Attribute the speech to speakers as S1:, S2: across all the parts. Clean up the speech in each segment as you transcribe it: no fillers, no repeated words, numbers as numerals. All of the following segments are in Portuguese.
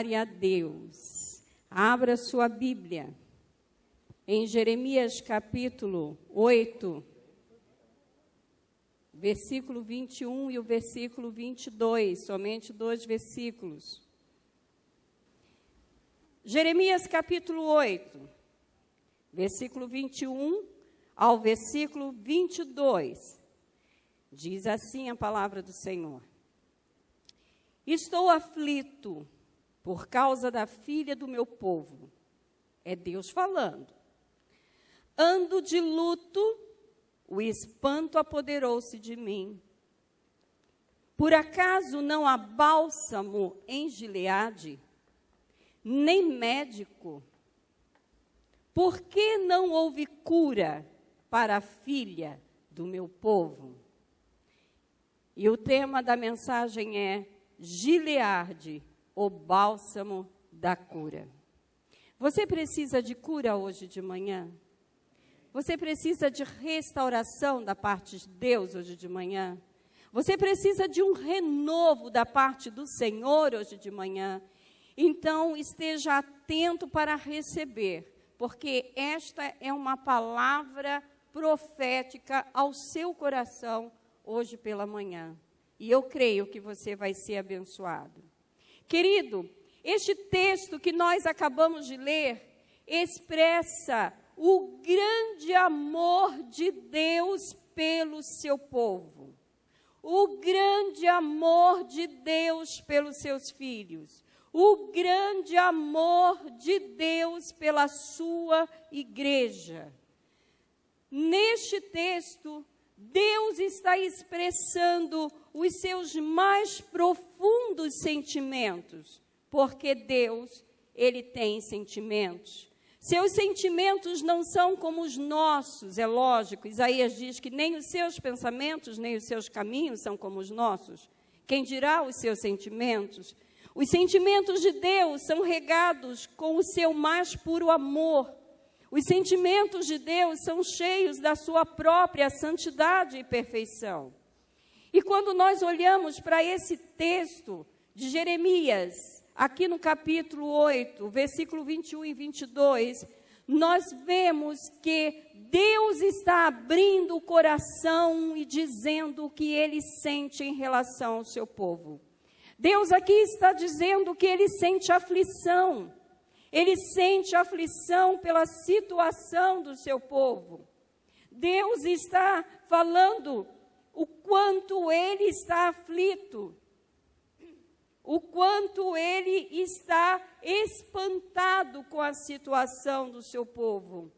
S1: Glória a Deus. Abra sua Bíblia em Jeremias capítulo 8, versículo 21 e o versículo 22, somente 2 versículos. Jeremias capítulo 8, versículo 21 ao versículo 22, diz assim a palavra do Senhor. Estou aflito por causa da filha do meu povo. É Deus falando. Ando de luto, o espanto apoderou-se de mim. Por acaso não há bálsamo em Gileade, nem médico? Por que não houve cura para a filha do meu povo? E o tema da mensagem é Gileade, o bálsamo da cura. Você precisa de cura hoje de manhã? Você precisa de restauração da parte de Deus hoje de manhã? Você precisa de um renovo da parte do Senhor hoje de manhã? Então, esteja atento para receber, porque esta é uma palavra profética ao seu coração hoje pela manhã. E eu creio que você vai ser abençoado. Querido, este texto que nós acabamos de ler expressa o grande amor de Deus pelo seu povo. O grande amor de Deus pelos seus filhos. O grande amor de Deus pela sua igreja. Neste texto, Deus está expressando os seus mais profundos sentimentos, porque Deus, Ele tem sentimentos. Seus sentimentos não são como os nossos, é lógico. Isaías diz que nem os seus pensamentos, nem os seus caminhos são como os nossos. Quem dirá os seus sentimentos? Os sentimentos de Deus são regados com o seu mais puro amor. Os sentimentos de Deus são cheios da sua própria santidade e perfeição. E quando nós olhamos para esse texto de Jeremias, aqui no capítulo 8, versículo 21 e 22, nós vemos que Deus está abrindo o coração e dizendo o que Ele sente em relação ao seu povo. Deus aqui está dizendo que Ele sente aflição. Ele sente aflição pela situação do seu povo. Deus está falando o quanto Ele está aflito, o quanto Ele está espantado com a situação do seu povo.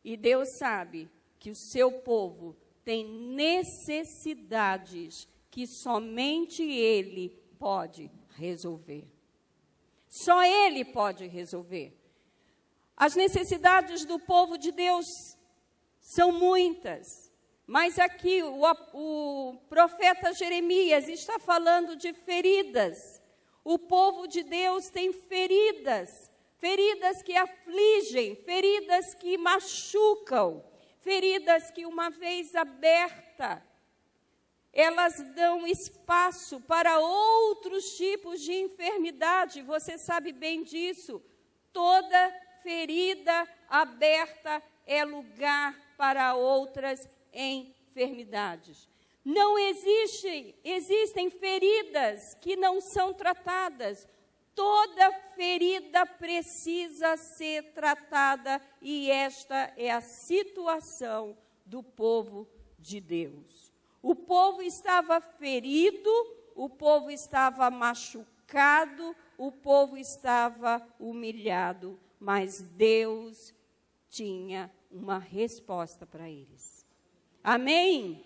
S1: E Deus sabe que o seu povo tem necessidades que somente Ele pode resolver. Só Ele pode resolver. As necessidades do povo de Deus são muitas, mas aqui o profeta Jeremias está falando de feridas. O povo de Deus tem feridas, feridas que afligem, feridas que machucam, feridas que uma vez aberta, elas dão espaço para outros tipos de enfermidade. Você sabe bem disso. Toda ferida aberta é lugar para outras enfermidades. Não existem feridas que não são tratadas. Toda ferida precisa ser tratada e esta é a situação do povo de Deus. O povo estava ferido, o povo estava machucado, o povo estava humilhado, mas Deus tinha uma resposta para eles. Amém?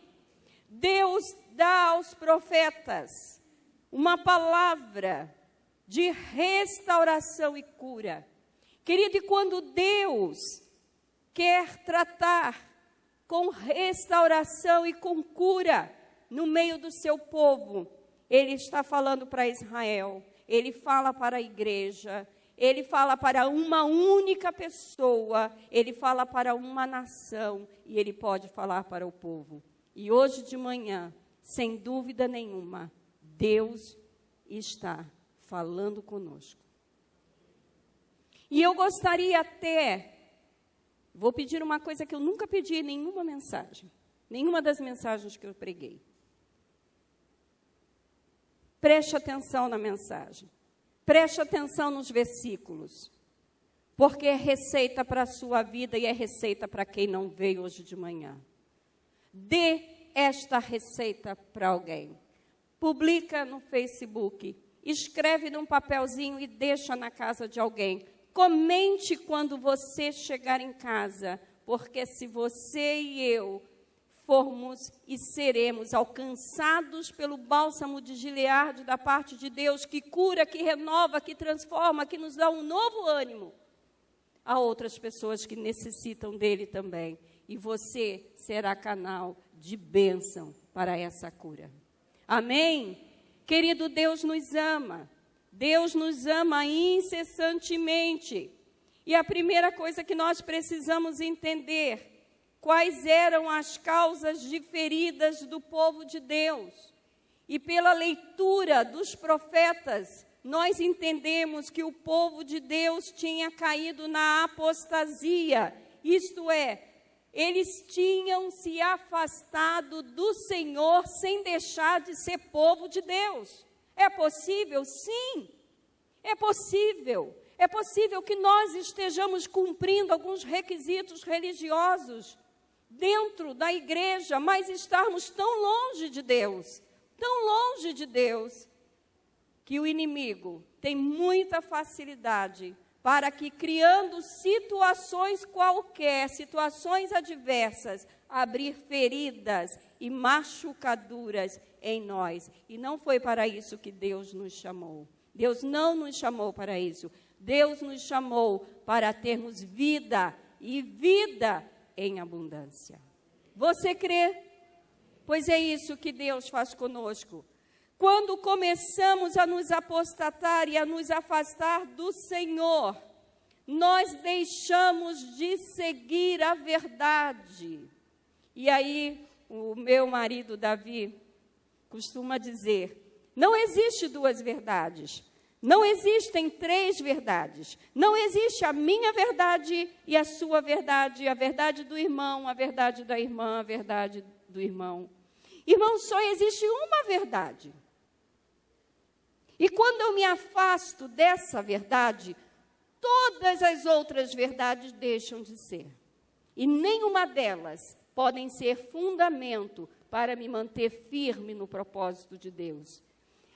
S1: Deus dá aos profetas uma palavra de restauração e cura. Querido, e quando Deus quer tratar com restauração e com cura no meio do seu povo, Ele está falando para Israel, Ele fala para a igreja, Ele fala para uma única pessoa, Ele fala para uma nação e Ele pode falar para o povo. E hoje de manhã, sem dúvida nenhuma, Deus está falando conosco. E eu gostaria até, vou pedir uma coisa que eu nunca pedi em nenhuma mensagem, nenhuma das mensagens que eu preguei. Preste atenção na mensagem, preste atenção nos versículos, porque é receita para a sua vida e é receita para quem não veio hoje de manhã. Dê esta receita para alguém. Publica no Facebook, escreve num papelzinho e deixa na casa de alguém. Comente quando você chegar em casa, porque se você e eu formos e seremos alcançados pelo bálsamo de Gileade da parte de Deus, que cura, que renova, que transforma, que nos dá um novo ânimo, há outras pessoas que necessitam dele também. E você será canal de bênção para essa cura. Amém? Querido, Deus nos ama. Deus nos ama incessantemente. E a primeira coisa que nós precisamos entender, quais eram as causas de feridas do povo de Deus. E pela leitura dos profetas, nós entendemos que o povo de Deus tinha caído na apostasia, isto é, eles tinham se afastado do Senhor sem deixar de ser povo de Deus. É possível? Sim, é possível. É possível que nós estejamos cumprindo alguns requisitos religiosos dentro da igreja, mas estarmos tão longe de Deus, que o inimigo tem muita facilidade para que, criando situações qualquer, situações adversas, abrir feridas e machucaduras em nós. E não foi para isso que Deus nos chamou. Deus não nos chamou para isso. Deus nos chamou para termos vida e vida em abundância. Você crê? Pois é isso que Deus faz conosco. Quando começamos a nos apostatar e a nos afastar do Senhor, nós deixamos de seguir a verdade. E aí, o meu marido Davi costuma dizer, não existe duas verdades, não existem três verdades, não existe a minha verdade e a sua verdade, a verdade do irmão, a verdade da irmã, a verdade do irmão. Irmão, só existe uma verdade. E quando eu me afasto dessa verdade, todas as outras verdades deixam de ser. E nenhuma delas podem ser fundamento para me manter firme no propósito de Deus.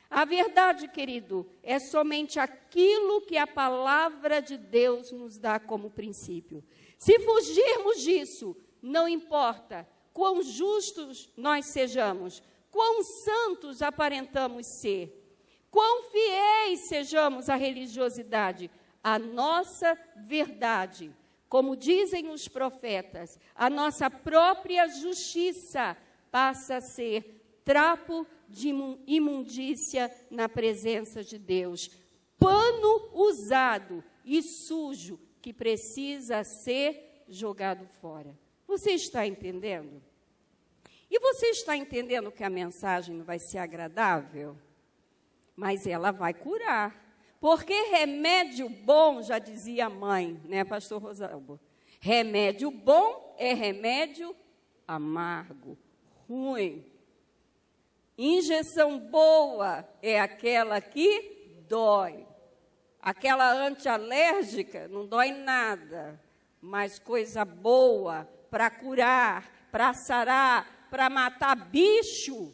S1: A verdade, querido, é somente aquilo que a palavra de Deus nos dá como princípio. Se fugirmos disso, não importa quão justos nós sejamos, quão santos aparentamos ser, quão fiéis sejamos à religiosidade, a nossa verdade, como dizem os profetas, a nossa própria justiça passa a ser trapo de imundícia na presença de Deus, pano usado e sujo que precisa ser jogado fora. Você está entendendo? E você está entendendo que a mensagem vai ser agradável? Mas ela vai curar. Porque remédio bom, já dizia a mãe, né, pastor Rosalba? Remédio bom é remédio amargo, ruim. Injeção boa é aquela que dói. Aquela antialérgica não dói nada, mas coisa boa para curar, para sarar, para matar bicho,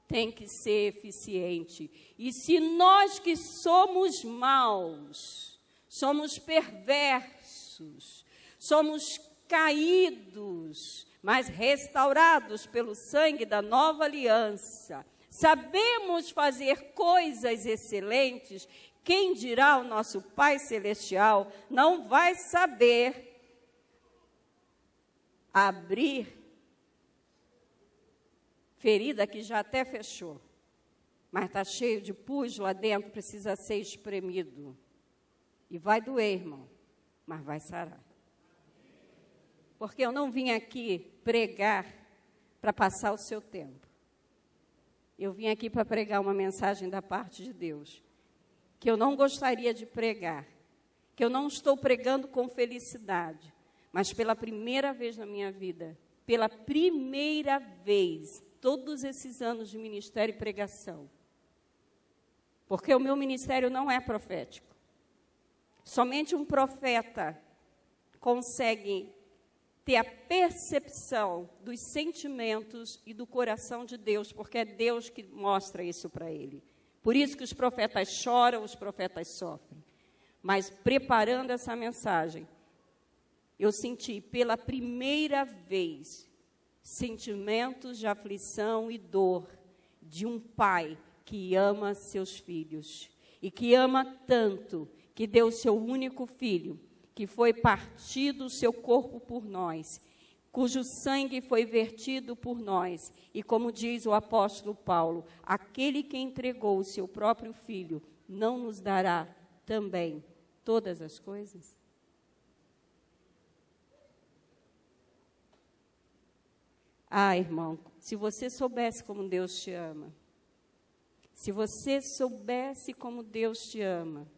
S1: tem que ser eficiente. E se nós que somos maus, somos perversos, somos caídos, mas restaurados pelo sangue da nova aliança, sabemos fazer coisas excelentes, quem dirá o nosso Pai Celestial não vai saber abrir ferida que já até fechou, mas está cheio de pus lá dentro, precisa ser espremido. E vai doer, irmão, mas vai sarar. Porque eu não vim aqui pregar para passar o seu tempo. Eu vim aqui para pregar uma mensagem da parte de Deus. que eu não gostaria de pregar, que eu não estou pregando com felicidade, mas pela primeira vez na minha vida, pela primeira vez, todos esses anos de ministério e pregação, porque o meu ministério não é profético. Somente um profeta consegue ter a percepção dos sentimentos e do coração de Deus, porque é Deus que mostra isso para ele. Por isso que os profetas choram, os profetas sofrem. Mas preparando essa mensagem, eu senti pela primeira vez sentimentos de aflição e dor de um pai que ama seus filhos e que ama tanto que deu seu único filho, que foi partido o seu corpo por nós, cujo sangue foi vertido por nós. E como diz o apóstolo Paulo, aquele que entregou o seu próprio filho não nos dará também todas as coisas? Ah, irmão, se você soubesse como Deus te ama, se você soubesse como Deus te ama,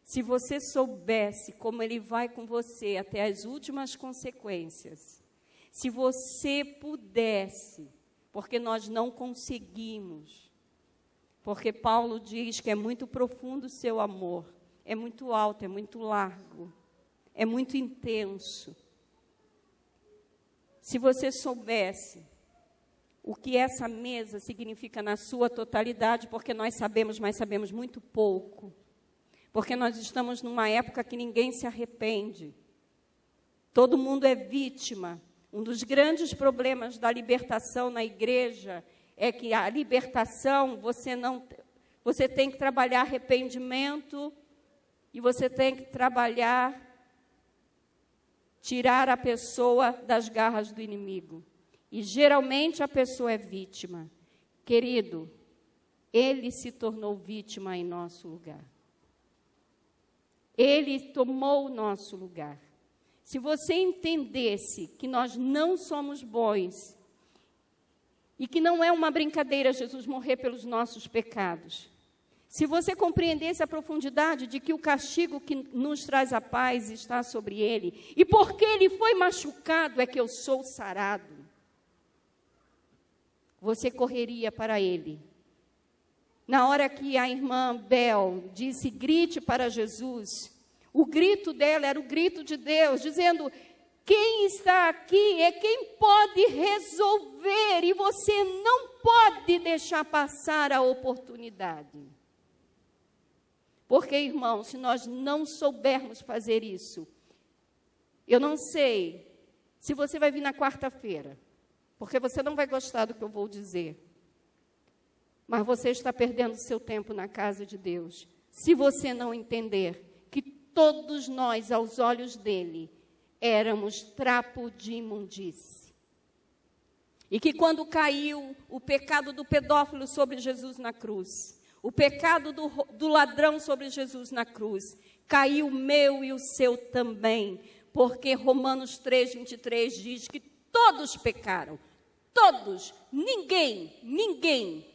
S1: se você soubesse como Ele vai com você até as últimas consequências, se você pudesse, porque nós não conseguimos, porque Paulo diz que é muito profundo o seu amor, é muito alto, é muito largo, é muito intenso. Se você soubesse o que essa mesa significa na sua totalidade, porque nós sabemos, mas sabemos muito pouco, porque nós estamos numa época que ninguém se arrepende. Todo mundo é vítima. Um dos grandes problemas da libertação na igreja é que a libertação, você tem que trabalhar arrependimento e você tem que tirar a pessoa das garras do inimigo. E geralmente a pessoa é vítima. Querido, ele se tornou vítima em nosso lugar. Ele tomou o nosso lugar. Se você entendesse que nós não somos bons e que não é uma brincadeira Jesus morrer pelos nossos pecados, se você compreendesse a profundidade de que o castigo que nos traz a paz está sobre ele, e porque ele foi machucado é que eu sou sarado, você correria para ele. Na hora que a irmã Bel disse, grite para Jesus, o grito dela era o grito de Deus, dizendo, quem está aqui é quem pode resolver, e você não pode deixar passar a oportunidade. Porque, irmão, se nós não soubermos fazer isso, eu não sei se você vai vir na quarta-feira, porque você não vai gostar do que eu vou dizer. Mas você está perdendo seu tempo na casa de Deus, se você não entender que todos nós, aos olhos dele, éramos trapo de imundície. E que quando caiu o pecado do pedófilo sobre Jesus na cruz, o pecado do ladrão sobre Jesus na cruz, caiu o meu e o seu também, porque Romanos 3:23 diz que todos pecaram, todos, ninguém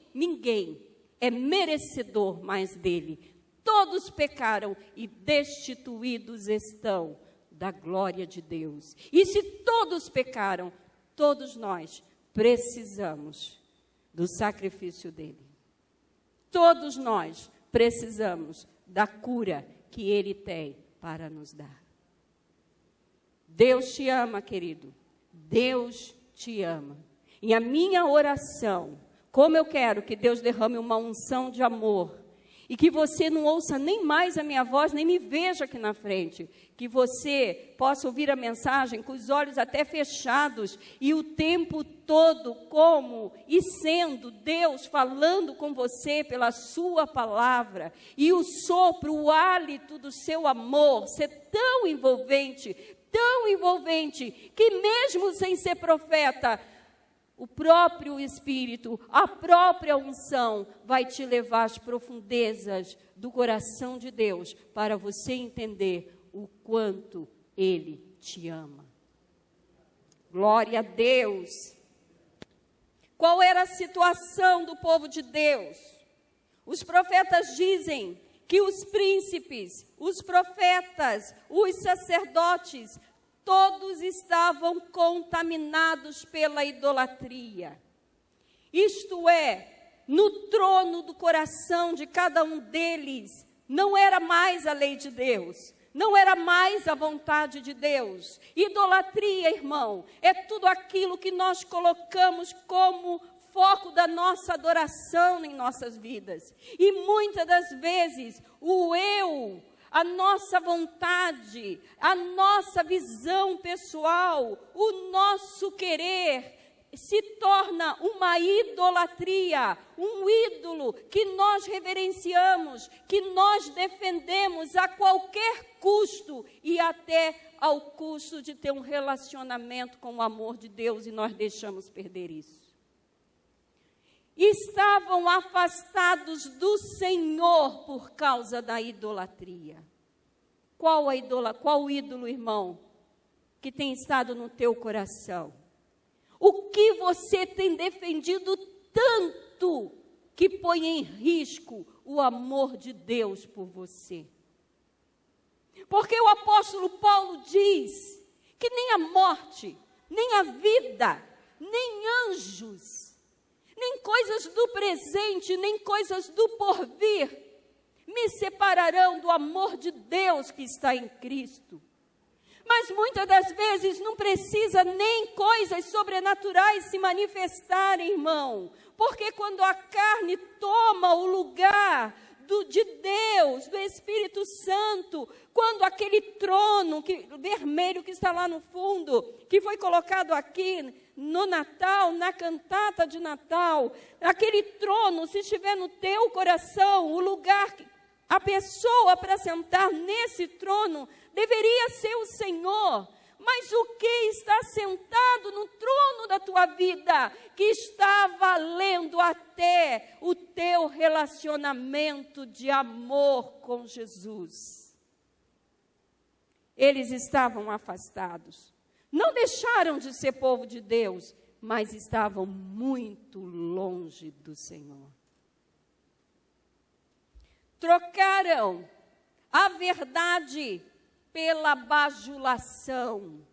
S1: é merecedor mais dele. Todos pecaram e destituídos estão da glória de Deus. E se todos pecaram, todos nós precisamos do sacrifício dele. Todos nós precisamos da cura que ele tem para nos dar. Deus te ama, querido. Deus te ama. E a minha oração, como eu quero que Deus derrame uma unção de amor, e que você não ouça nem mais a minha voz, nem me veja aqui na frente, que você possa ouvir a mensagem com os olhos até fechados, e o tempo todo como e sendo Deus falando com você pela sua palavra, e o sopro, o hálito do seu amor ser tão envolvente, que mesmo sem ser profeta, o próprio Espírito, a própria unção vai te levar às profundezas do coração de Deus para você entender o quanto Ele te ama. Glória a Deus. Qual era a situação do povo de Deus? Os profetas dizem que os príncipes, os profetas, os sacerdotes, todos estavam contaminados pela idolatria. Isto é, no trono do coração de cada um deles, não era mais a lei de Deus, não era mais a vontade de Deus. Idolatria, irmão, é tudo aquilo que nós colocamos como foco da nossa adoração em nossas vidas. E muitas das vezes, o eu, a nossa vontade, a nossa visão pessoal, o nosso querer, se torna uma idolatria, um ídolo que nós reverenciamos, que nós defendemos a qualquer custo e até ao custo de ter um relacionamento com o amor de Deus, e nós deixamos perder isso. Estavam afastados do Senhor por causa da idolatria. Qual ídolo, irmão, que tem estado no teu coração? O que você tem defendido tanto que põe em risco o amor de Deus por você? Porque o apóstolo Paulo diz que nem a morte, nem a vida, nem anjos, nem coisas do presente, nem coisas do porvir me separarão do amor de Deus que está em Cristo. Mas muitas das vezes não precisa nem coisas sobrenaturais se manifestarem, irmão. Porque quando a carne toma o lugar de Deus, do Espírito Santo, quando aquele trono vermelho que está lá no fundo, que foi colocado aqui no Natal, na cantata de Natal, aquele trono, se estiver no teu coração, o lugar, a pessoa para sentar nesse trono, deveria ser o Senhor. Mas o que está sentado no trono da tua vida, que está valendo até o teu relacionamento de amor com Jesus? Eles estavam afastados. Não deixaram de ser povo de Deus, mas estavam muito longe do Senhor. Trocaram a verdade pela bajulação.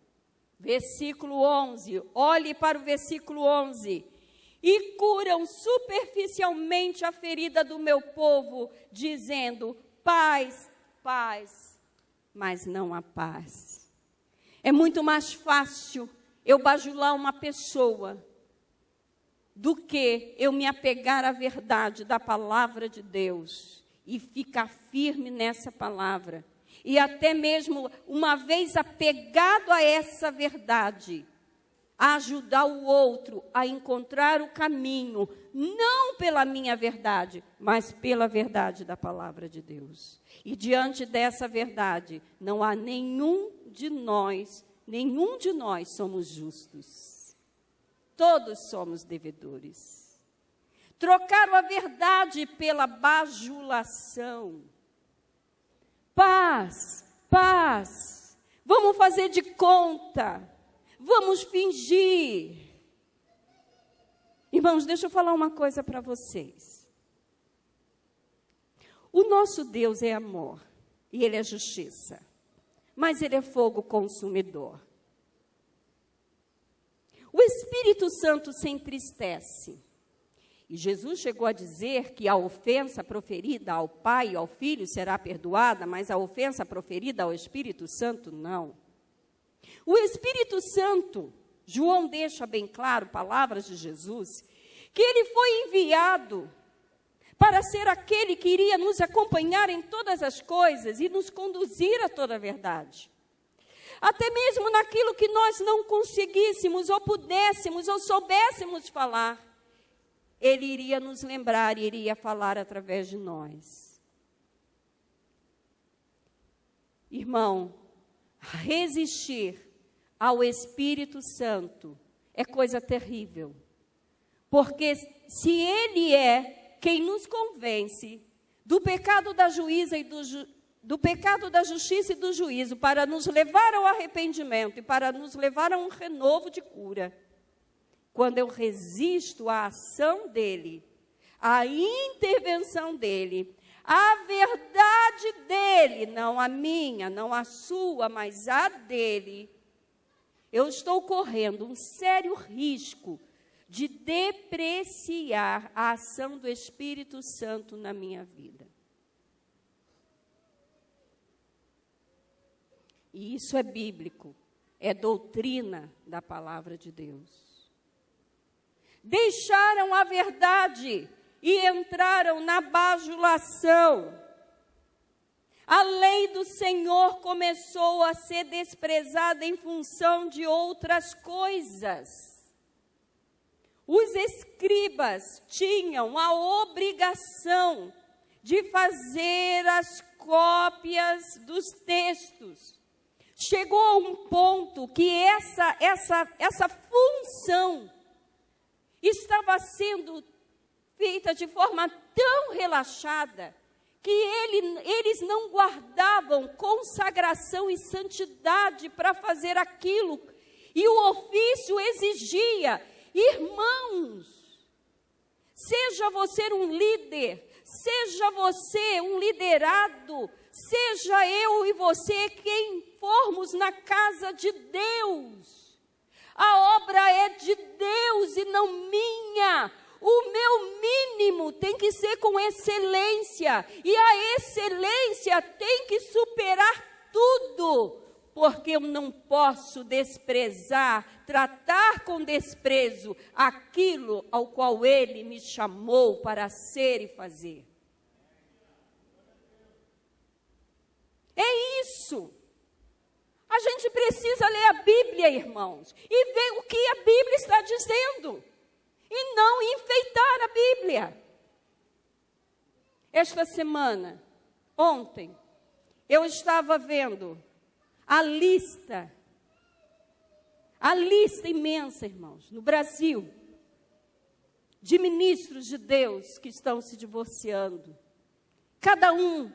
S1: Versículo 11, olhe para o versículo 11. E curam superficialmente a ferida do meu povo, dizendo, paz, paz, mas não a paz. É muito mais fácil eu bajular uma pessoa do que eu me apegar à verdade da palavra de Deus e ficar firme nessa palavra. E até mesmo, uma vez apegado a essa verdade, ajudar o outro a encontrar o caminho, não pela minha verdade, mas pela verdade da palavra de Deus. E diante dessa verdade, não há nenhum de nós somos justos. Todos somos devedores. Trocaram a verdade pela bajulação. Paz, paz, vamos fazer de conta, vamos fingir. Irmãos, deixa eu falar uma coisa para vocês. O nosso Deus é amor, e Ele é justiça, mas Ele é fogo consumidor. O Espírito Santo se entristece. E Jesus chegou a dizer que a ofensa proferida ao Pai e ao Filho será perdoada, mas a ofensa proferida ao Espírito Santo, não. O Espírito Santo, João deixa bem claro, palavras de Jesus, que ele foi enviado para ser aquele que iria nos acompanhar em todas as coisas e nos conduzir a toda a verdade. Até mesmo naquilo que nós não conseguíssemos, ou pudéssemos, ou soubéssemos falar, Ele iria nos lembrar e iria falar através de nós. Irmão, resistir ao Espírito Santo é coisa terrível. Porque se Ele é quem nos convence do pecado da juíza e do pecado da justiça e do juízo, para nos levar ao arrependimento e para nos levar a um renovo de cura, quando eu resisto à ação dele, a intervenção dele, a verdade dele, não a minha, não a sua, mas a dele, eu estou correndo um sério risco de depreciar a ação do Espírito Santo na minha vida. E isso é bíblico, é doutrina da palavra de Deus. Deixaram a verdade e entraram na bajulação. A lei do Senhor começou a ser desprezada em função de outras coisas. Os escribas tinham a obrigação de fazer as cópias dos textos. Chegou a um ponto que essa função estava sendo feita de forma tão relaxada que eles não guardavam consagração e santidade para fazer aquilo. E o ofício exigia, irmãos, seja você um líder, seja você um liderado, seja eu e você quem formos na casa de Deus. A obra é de Deus e não minha. O meu mínimo tem que ser com excelência. E a excelência tem que superar tudo. Porque eu não posso desprezar, tratar com desprezo aquilo ao qual Ele me chamou para ser e fazer. É isso. A gente precisa ler a Bíblia, irmãos, e ver o que a Bíblia está dizendo. E não enfeitar a Bíblia. Esta semana, ontem, eu estava vendo a lista imensa, irmãos, no Brasil, de ministros de Deus que estão se divorciando. Cada um,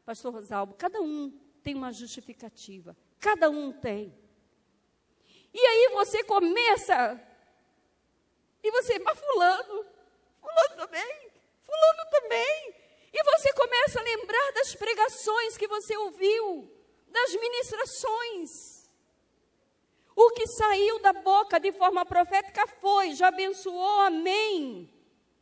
S1: pastor Rosalbo, cada um tem uma justificativa. Cada um tem. E aí você começa... E você, mas fulano também. E você começa a lembrar das pregações que você ouviu, das ministrações. O que saiu da boca de forma profética foi, já abençoou, amém.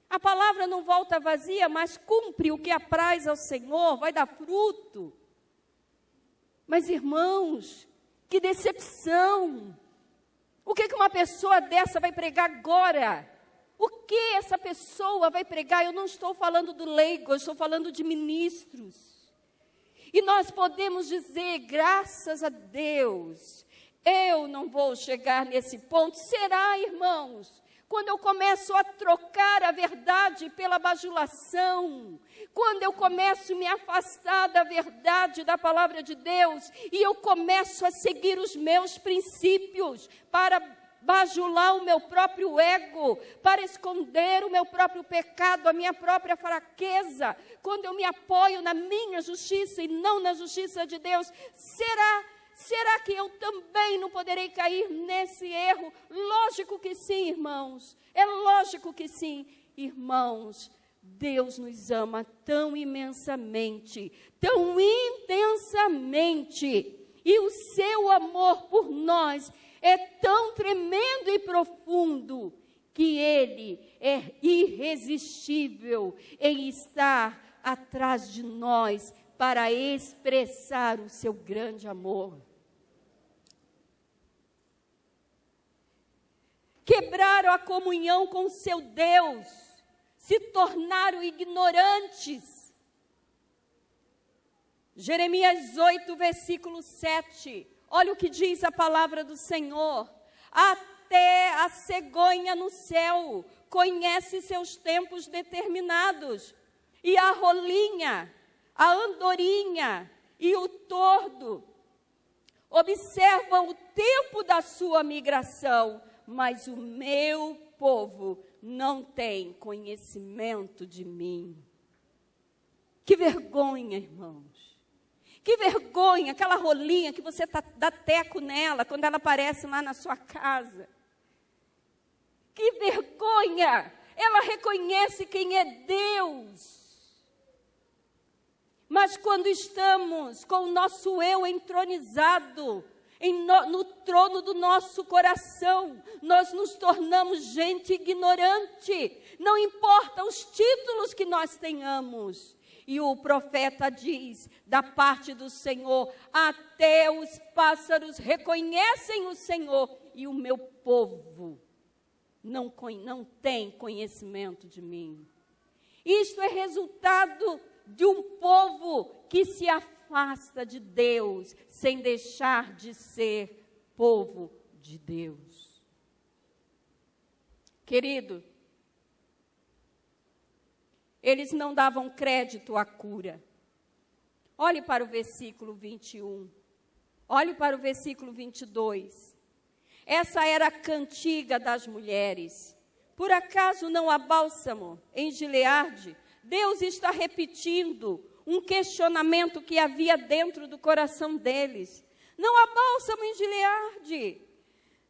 S1: A palavra não volta vazia, mas cumpre o que apraz ao Senhor, vai dar fruto. Mas, irmãos, que decepção! O que uma pessoa dessa vai pregar agora? O que essa pessoa vai pregar? Eu não estou falando do leigo, eu estou falando de ministros. E nós podemos dizer, graças a Deus, eu não vou chegar nesse ponto. Será, irmãos? Quando eu começo a trocar a verdade pela bajulação, quando eu começo a me afastar da verdade da palavra de Deus, e eu começo a seguir os meus princípios para bajular o meu próprio ego, para esconder o meu próprio pecado, a minha própria fraqueza, quando eu me apoio na minha justiça e não na justiça de Deus, será que eu também não poderei cair nesse erro? Lógico que sim, irmãos. É lógico que sim, irmãos. Deus nos ama tão imensamente, tão intensamente. E o seu amor por nós é tão tremendo e profundo que Ele é irresistível em estar atrás de nós para expressar o seu grande amor. Quebraram a comunhão com seu Deus, se tornaram ignorantes. Jeremias 8, versículo 7. Olha o que diz a palavra do Senhor. Até a cegonha no céu conhece seus tempos determinados, e a rolinha, a andorinha e o tordo observam o tempo da sua migração, mas o meu povo não tem conhecimento de mim. Que vergonha, irmãos. Que vergonha, aquela rolinha que você dá teco nela quando ela aparece lá na sua casa. Que vergonha ela reconhece quem é Deus. Mas quando estamos com o nosso eu entronizado no trono do nosso coração, nós nos tornamos gente ignorante. Não importa os títulos que nós tenhamos. E o profeta diz, da parte do Senhor, até os pássaros reconhecem o Senhor, e o meu povo não tem conhecimento de mim. Isto é resultado de um povo que se afasta de Deus, sem deixar de ser povo de Deus. Querido, eles não davam crédito à cura. Olhe para o versículo 21. Olhe para o versículo 22. Essa era a cantiga das mulheres. Por acaso não há bálsamo em Gileade? Deus está repetindo um questionamento que havia dentro do coração deles. Não há bálsamo em Gileade.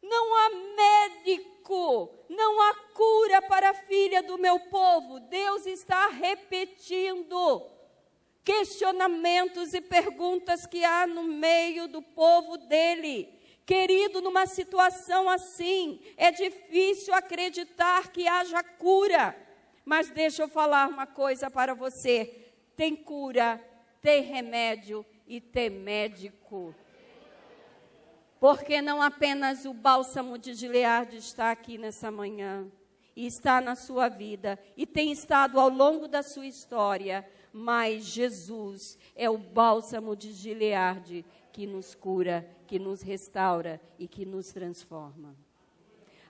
S1: Não há médico, não há cura para a filha do meu povo. Deus está repetindo questionamentos e perguntas que há no meio do povo dele. Querido, numa situação assim, é difícil acreditar que haja cura. Mas deixa eu falar uma coisa para você. Tem cura, tem remédio e tem médico. Porque não apenas o bálsamo de Gileade está aqui nessa manhã, e está na sua vida, e tem estado ao longo da sua história, mas Jesus é o bálsamo de Gileade que nos cura, que nos restaura e que nos transforma.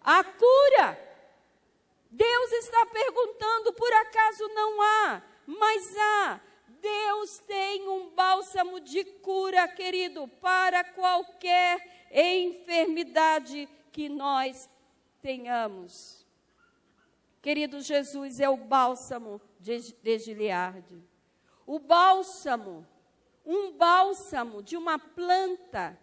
S1: A cura! Deus está perguntando, por acaso não há? Mas há. Deus tem um bálsamo de cura, querido, para qualquer enfermidade que nós tenhamos. Querido, Jesus é o bálsamo de Gileade. O bálsamo, um bálsamo de uma planta,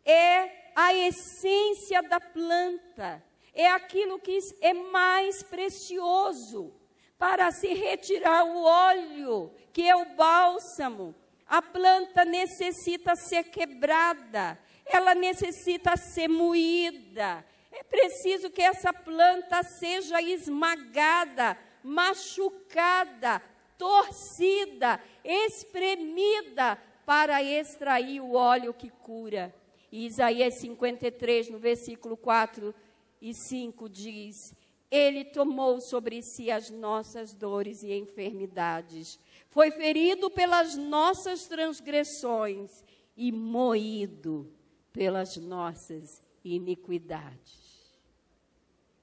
S1: é a essência da planta, é aquilo que é mais precioso para se retirar o óleo, que é o bálsamo. A planta necessita ser quebrada, ela necessita ser moída. É preciso que essa planta seja esmagada, machucada, torcida, espremida, para extrair o óleo que cura. E Isaías 53, no versículo 4 e 5, diz: Ele tomou sobre si as nossas dores e enfermidades, foi ferido pelas nossas transgressões e moído pelas nossas iniquidades.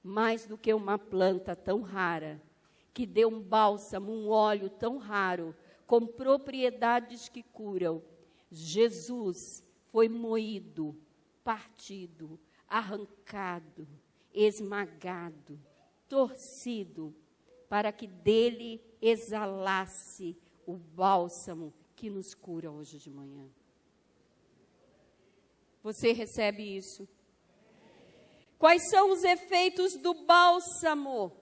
S1: Mais do que uma planta tão rara, que deu um bálsamo, um óleo tão raro, com propriedades que curam, Jesus foi moído, partido, arrancado, esmagado, torcido, para que dele exalasse o bálsamo que nos cura hoje de manhã. Você recebe isso? Quais são os efeitos do bálsamo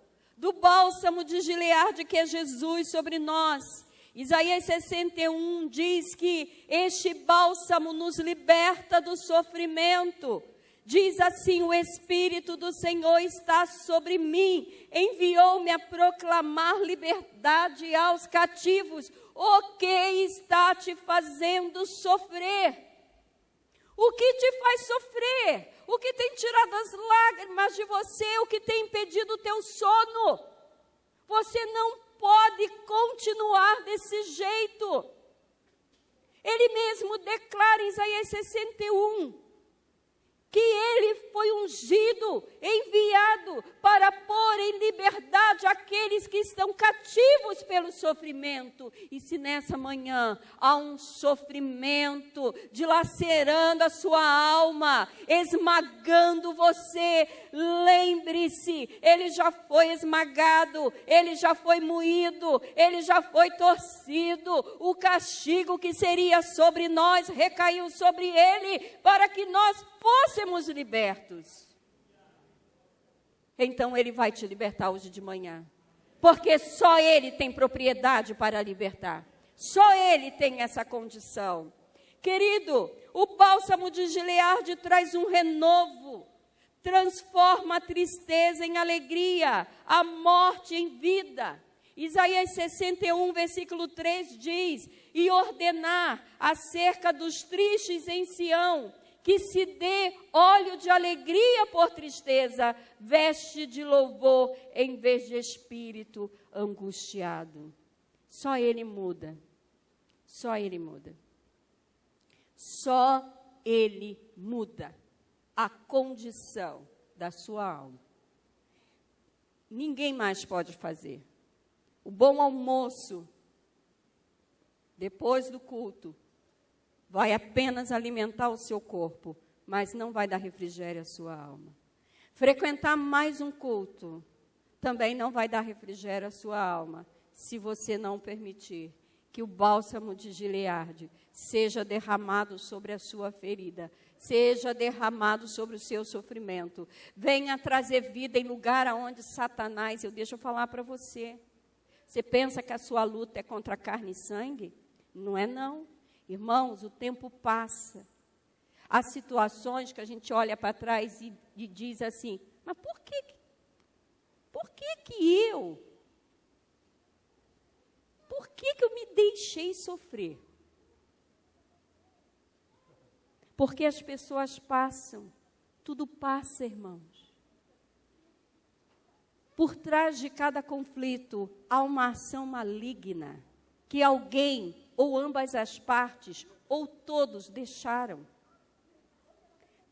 S1: de Gileade, que é Jesus, sobre nós? Isaías 61 diz que este bálsamo nos liberta do sofrimento. Diz assim: o Espírito do Senhor está sobre mim, enviou-me a proclamar liberdade aos cativos. O que está te fazendo sofrer? O que te faz sofrer? O que tem tirado as lágrimas de você? O que tem impedido o teu sono? Você não pode continuar desse jeito. Ele mesmo declara em Isaías 61 que ele foi ungido, enviado para pôr em liberdade aqueles que estão cativos pelo sofrimento. E se nessa manhã há um sofrimento dilacerando a sua alma, esmagando você, lembre-se, ele já foi esmagado, ele já foi moído, ele já foi torcido. O castigo que seria sobre nós recaiu sobre ele, para que nós fôssemos libertos. então Ele vai te libertar hoje de manhã. Porque só Ele tem propriedade para libertar. Só Ele tem essa condição. Querido, o bálsamo de Gileade traz um renovo. Transforma a tristeza em alegria, a morte em vida. Isaías 61, versículo 3 diz: e ordenar acerca dos tristes em Sião, que se dê óleo de alegria por tristeza, veste de louvor em vez de espírito angustiado. Só Ele muda. Só Ele muda. Só Ele muda a condição da sua alma. Ninguém mais pode fazer. O bom almoço, depois do culto, vai apenas alimentar o seu corpo, mas não vai dar refrigério à sua alma. Frequentar mais um culto também não vai dar refrigério à sua alma, se você não permitir que o bálsamo de Gileade seja derramado sobre a sua ferida, seja derramado sobre o seu sofrimento. Venha trazer vida em lugar onde Satanás, deixa eu falar para você. Você pensa que a sua luta é contra carne e sangue? Não é não. Irmãos, o tempo passa. Há situações que a gente olha para trás e diz assim, mas por que eu? Por que eu me deixei sofrer? Porque as pessoas passam, tudo passa, irmãos. Por trás de cada conflito, há uma ação maligna, que alguém, ou ambas as partes, ou todos deixaram.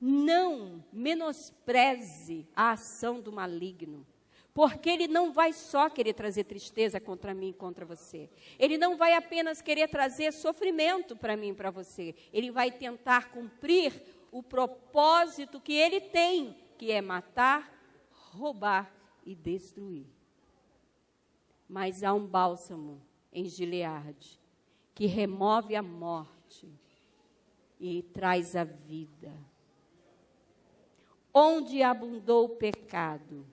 S1: Não menospreze a ação do maligno, porque ele não vai só querer trazer tristeza contra mim e contra você. Ele não vai apenas querer trazer sofrimento para mim e para você. Ele vai tentar cumprir o propósito que ele tem, que é matar, roubar e destruir. Mas há um bálsamo em Gileade que remove a morte e traz a vida. Onde abundou o pecado,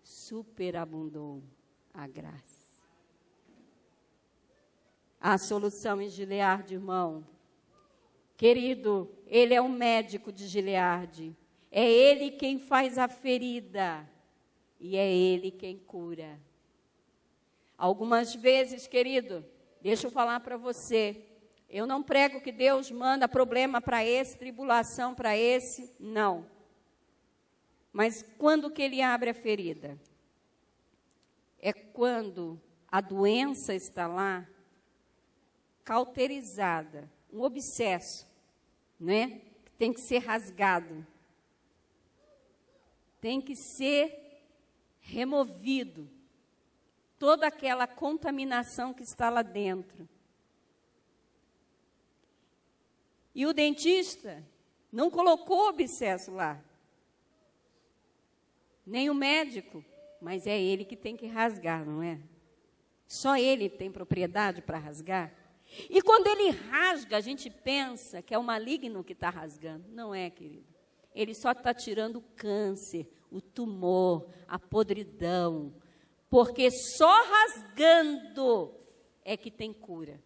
S1: superabundou a graça. A solução em Gileade, irmão. Querido, Ele é o médico de Gileade. É Ele quem faz a ferida. E é Ele quem cura. Algumas vezes, querido, deixa eu falar para você. Eu não prego que Deus manda problema para esse, tribulação para esse. Não. Mas quando que Ele abre a ferida? É quando a doença está lá, cauterizada, um abscesso, né? Tem que ser rasgado. Tem que ser removido toda aquela contaminação que está lá dentro. E o dentista não colocou o abscesso lá. Nem o médico, mas é ele que tem que rasgar, não é? Só ele tem propriedade para rasgar. E quando ele rasga, a gente pensa que é o maligno que está rasgando. Não é, querido. Ele só está tirando o câncer, o tumor, a podridão. Porque só rasgando é que tem cura.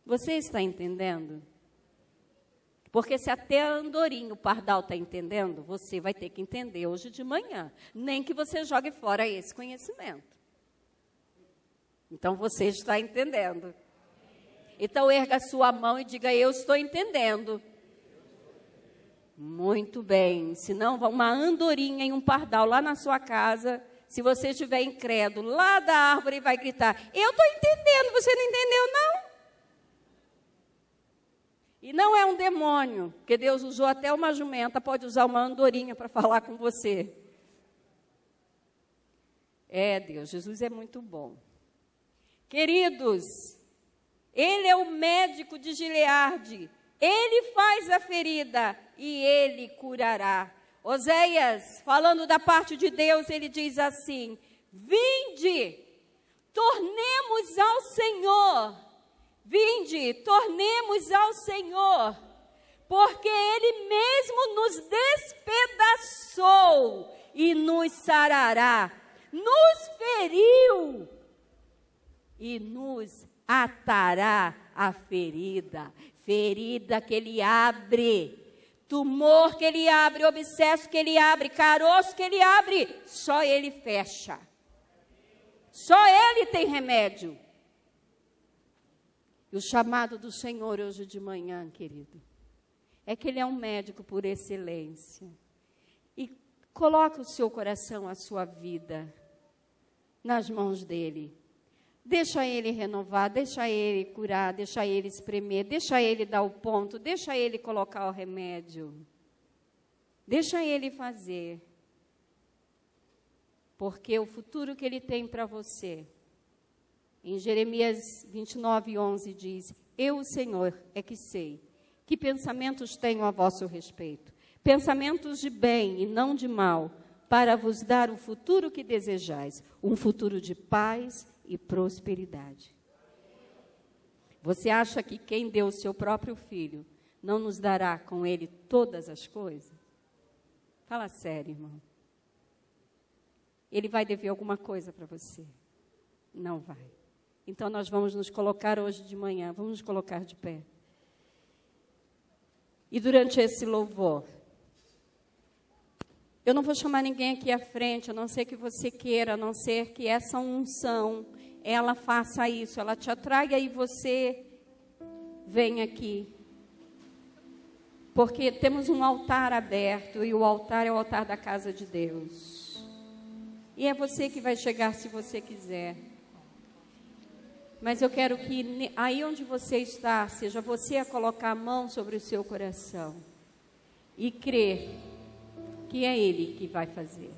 S1: Você está entendendo? Porque se até a andorinha, o pardal está entendendo, você vai ter que entender hoje de manhã. Nem que você jogue fora esse conhecimento. Então, você está entendendo. Então, erga a sua mão e diga, eu estou entendendo. Muito bem. Se não, uma andorinha e um pardal lá na sua casa, se você estiver incrédulo, lá da árvore vai gritar, eu estou entendendo, você não entendeu, não? E não é um demônio, porque Deus usou até uma jumenta, pode usar uma andorinha para falar com você. É, Deus, Jesus é muito bom. Queridos, Ele é o médico de Gileade, Ele faz a ferida e Ele curará. Oséias, falando da parte de Deus, ele diz assim, vinde, tornemos ao Senhor. Vinde, tornemos ao Senhor, porque Ele mesmo nos despedaçou e nos sarará. Nos feriu e nos atará a ferida. Ferida que ele abre, tumor que ele abre, abscesso que ele abre, caroço que ele abre, só ele fecha. Só ele tem remédio. E o chamado do Senhor hoje de manhã, querido, é que ele é um médico por excelência. E coloca o seu coração, a sua vida, nas mãos dele. Deixa ele renovar, deixa ele curar, deixa ele espremer, deixa ele dar o ponto, deixa ele colocar o remédio. Deixa ele fazer. Porque o futuro que ele tem para você, em Jeremias 29:11 diz: eu, o Senhor, é que sei que pensamentos tenho a vosso respeito, pensamentos de bem e não de mal, para vos dar o futuro que desejais, um futuro de paz e prosperidade. Você acha que quem deu o seu próprio filho não nos dará com ele todas as coisas? Fala sério, irmão. Ele vai dever alguma coisa para você? Não vai. Então nós vamos nos colocar hoje de manhã, vamos nos colocar de pé. E durante esse louvor, eu não vou chamar ninguém aqui à frente, a não ser que você queira, a não ser que essa unção, ela faça isso, ela te atraia e você venha aqui. Porque temos um altar aberto e o altar é o altar da casa de Deus. E é você que vai chegar se você quiser. Mas eu quero que aí onde você está, seja você a colocar a mão sobre o seu coração e crer que é Ele que vai fazer.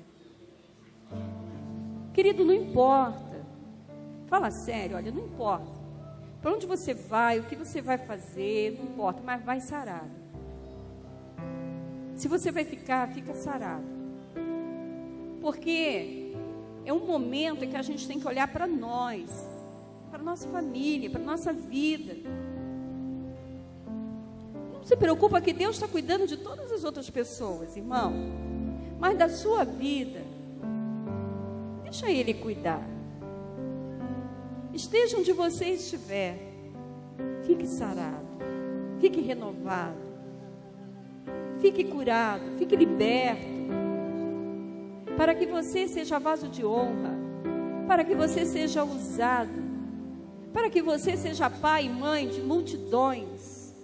S1: Querido, não importa. Fala sério, olha, não importa. Para onde você vai, o que você vai fazer, não importa, mas vai sarado. Se você vai ficar, fica sarado. Porque é um momento em que a gente tem que olhar para nós, para a nossa família, para a nossa vida. Não se preocupa que Deus está cuidando de todas as outras pessoas, irmão. Mas da sua vida, deixa Ele cuidar. Esteja onde você estiver, fique sarado, fique renovado, fique curado, fique liberto. Para que você seja vaso de honra, para que você seja usado, para que você seja pai e mãe de multidões,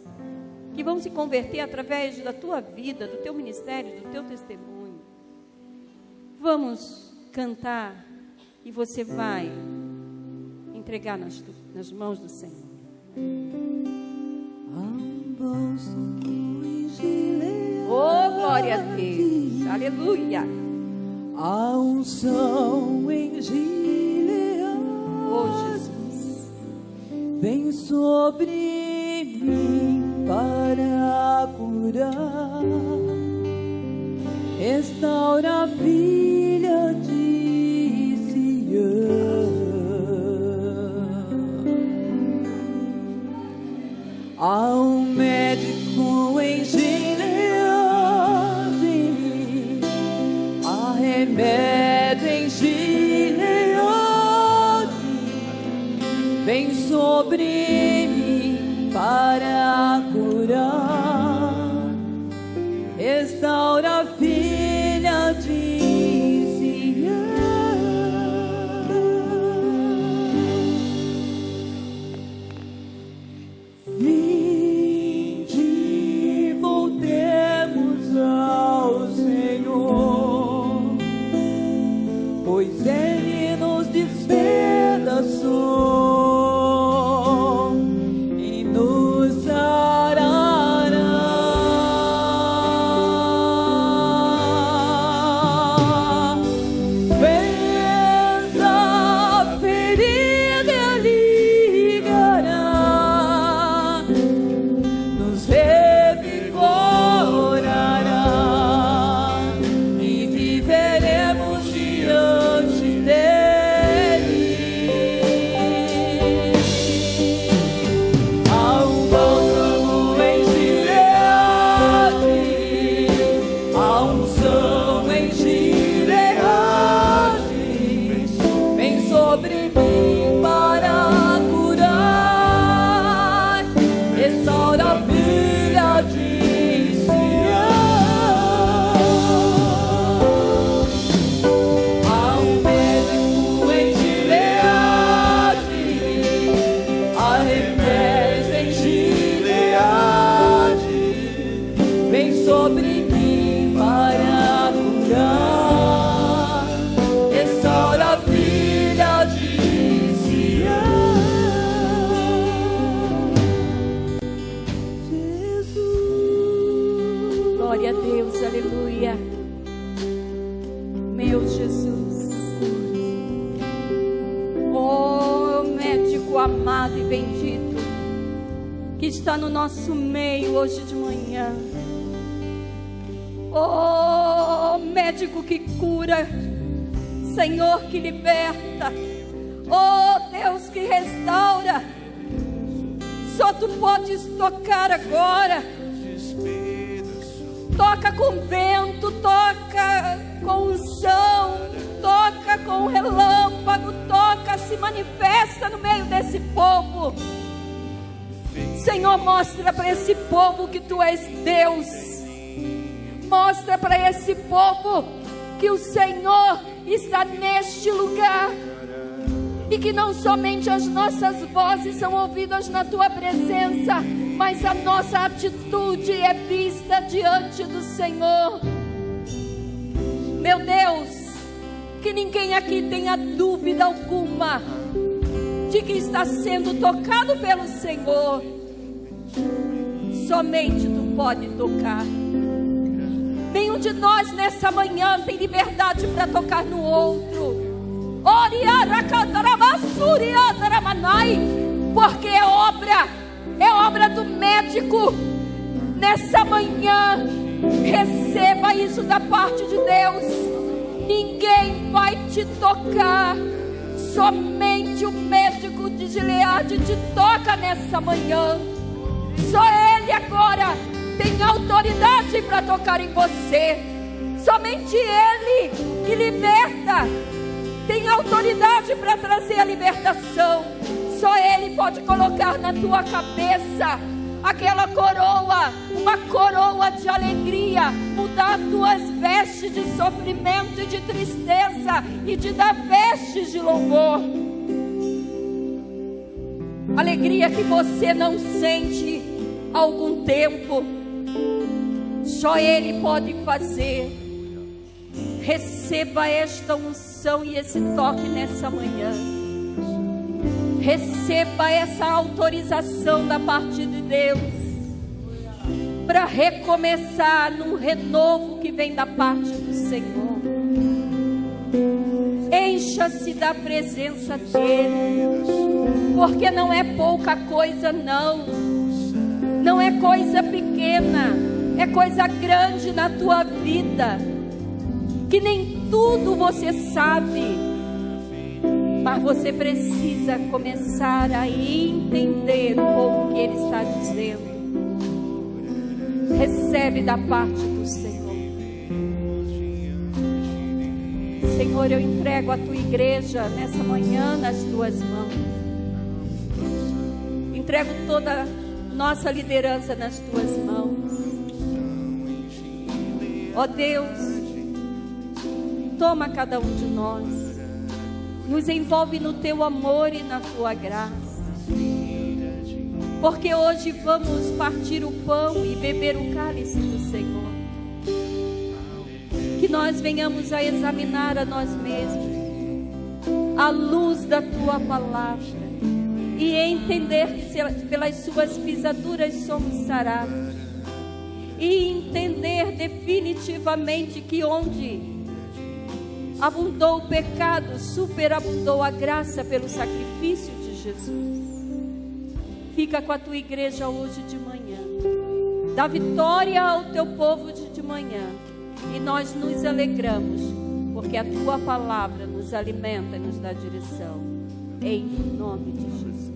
S1: que vão se converter através da tua vida, do teu ministério, do teu testemunho. Vamos cantar e você vai entregar nas mãos do Senhor. Oh, glória a Deus, aleluia.
S2: A unção em Gileade,
S1: Oh, Jesus,
S2: vem sobre mim para curar, restaura a filha de Sião. Há um médico em Gileade, há remédio em Gileade, vem sobre mim para curar, restaura a filha de Sião. Vinde, voltemos ao Senhor, pois Ele nos despedaçou e nos sarará. Fez a ferida ligará, nos revigorará e viveremos diante dele. sobre mim para curar. Restaura a filha de Sião. Jesus.
S1: Glória a Deus, aleluia. Meu Jesus. Oh, médico amado e bendito, que está no nosso meio hoje de manhã. Oh, médico que cura, Senhor que liberta, oh Deus que restaura. Só Tu podes tocar agora. Toca com vento, toca com unção, toca com relâmpago, toca, se manifesta no meio desse povo. Senhor, mostra para esse povo que Tu és Deus. Mostra para esse povo que o Senhor está neste lugar. E que não somente as nossas vozes são ouvidas na Tua presença, mas a nossa atitude é vista diante do Senhor. Meu Deus, que ninguém aqui tenha dúvida alguma de que está sendo tocado pelo Senhor. Somente Tu pode tocar. Nenhum de nós nessa manhã tem liberdade para tocar no outro. Porque é obra do médico. Nessa manhã, receba isso da parte de Deus. Ninguém vai te tocar. Somente o médico de Gileade te toca nessa manhã. Só Ele agora tem autoridade para tocar em você. Somente Ele que liberta tem autoridade para trazer a libertação. Só Ele pode colocar na tua cabeça aquela coroa, uma coroa de alegria, mudar tuas vestes de sofrimento e de tristeza e te dar vestes de louvor. Alegria que você não sente há algum tempo, só Ele pode fazer. Receba esta unção e esse toque nessa manhã. Receba essa autorização da parte de Deus para recomeçar num renovo que vem da parte do Senhor. Encha-se da presença dEle, porque não é pouca coisa não. Não é coisa pequena, é coisa grande na tua vida, que nem tudo você sabe, mas você precisa começar a entender um pouco o que Ele está dizendo. Recebe da parte do Senhor. Senhor, eu entrego a Tua igreja nessa manhã nas Tuas mãos. Entrego toda nossa liderança nas Tuas mãos. Ó Deus, toma cada um de nós, nos envolve no Teu amor e na Tua graça, porque hoje vamos partir o pão e beber o cálice do Senhor. Que nós venhamos a examinar a nós mesmos, à luz da Tua palavra, e entender que pelas Suas pisaduras somos sarados, e entender definitivamente que onde abundou o pecado, superabundou a graça pelo sacrifício de Jesus. Fica com a Tua igreja hoje de manhã. Dá vitória ao Teu povo de manhã. E nós nos alegramos, porque a Tua palavra nos alimenta e nos dá direção. Em nome de Jesus.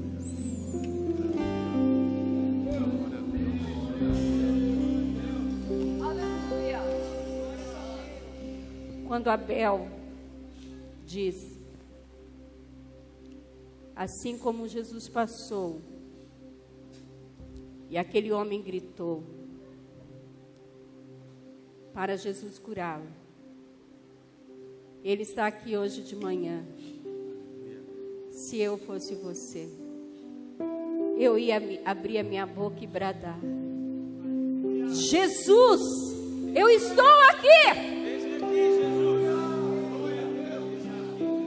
S1: Quando Abel diz, assim como Jesus passou, e aquele homem gritou para Jesus curá-lo, Ele está aqui hoje de manhã. Se eu fosse você, eu ia abrir a minha boca e bradar: Jesus, Eu estou aqui.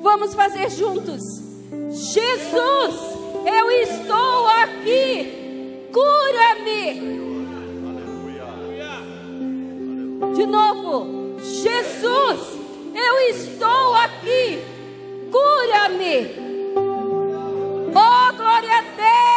S1: Vamos fazer juntos. Jesus, eu estou aqui. Cura-me. De novo. Jesus, eu estou aqui. Cura-me. Oh, glória a Deus.